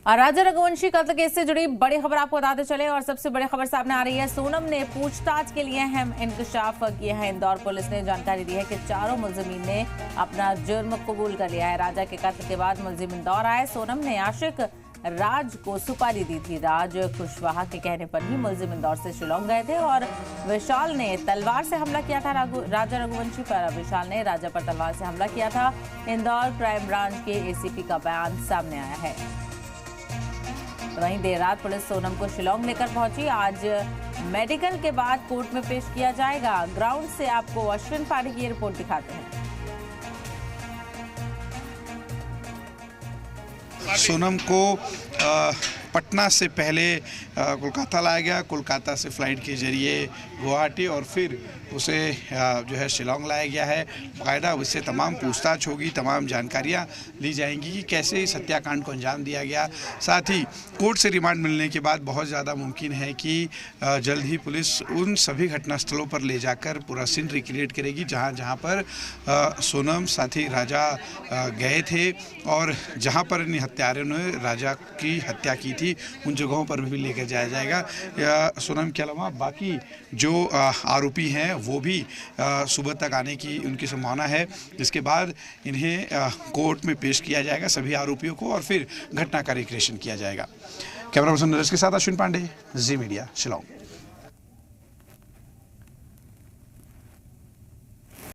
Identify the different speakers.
Speaker 1: राजा रघुवंशी कत्ल केस से जुड़ी बड़ी खबर आपको बताते चले और सबसे बड़ी खबर सामने आ रही है। सोनम ने पूछताछ के लिए अहम इंकशाफ किया है। इंदौर पुलिस ने जानकारी दी है कि चारों मुलजिमीन ने अपना जुर्म कबूल कर लिया है। राजा के कत्ल के बाद मुलजिम इंदौर आए। सोनम ने आशिक राज को सुपारी दी थी। राज कुशवाहा के कहने पर ही मुलजिम इंदौर से शिलोंग गए थे और विशाल ने तलवार से हमला किया था राजा रघुवंशी पर। विशाल ने राजा पर तलवार से हमला किया था। इंदौर क्राइम ब्रांच के एसीपी का बयान सामने आया है। वहीं देर रात पुलिस सोनम को शिलोंग लेकर पहुंची। आज मेडिकल के बाद कोर्ट में पेश किया जाएगा। ग्राउंड से आपको अश्विन पांडे की रिपोर्ट दिखाते हैं।
Speaker 2: सोनम को पटना से पहले कोलकाता लाया गया। कोलकाता से फ्लाइट के जरिए गुवाहाटी और फिर उसे जो है शिलोंग लाया गया है। बाकायदा उससे तमाम पूछताछ होगी, तमाम जानकारियां ली जाएंगी कि कैसे इस हत्याकांड को अंजाम दिया गया। साथ ही कोर्ट से रिमांड मिलने के बाद बहुत ज़्यादा मुमकिन है कि जल्द ही पुलिस उन सभी घटनास्थलों पर ले जाकर पूरा सीन रिक्रिएट करेगी जहां पर सोनम साथी राजा गए थे और जहां पर इन हत्यारों ने राजा की हत्या की थी उन जगहों पर भी लेकर जाया जाएगा। सोनम के अलावा बाकी जो आरोपी हैं वो भी सुबह तक आने की उनकी संभावना है, जिसके बाद इन्हें कोर्ट में पेश किया जाएगा सभी आरोपियों को और फिर घटना का रिक्रिएशन किया जाएगा। कैमरा पर्सन नरेश के साथ अश्विन पांडे, जी मीडिया, शिलोंग।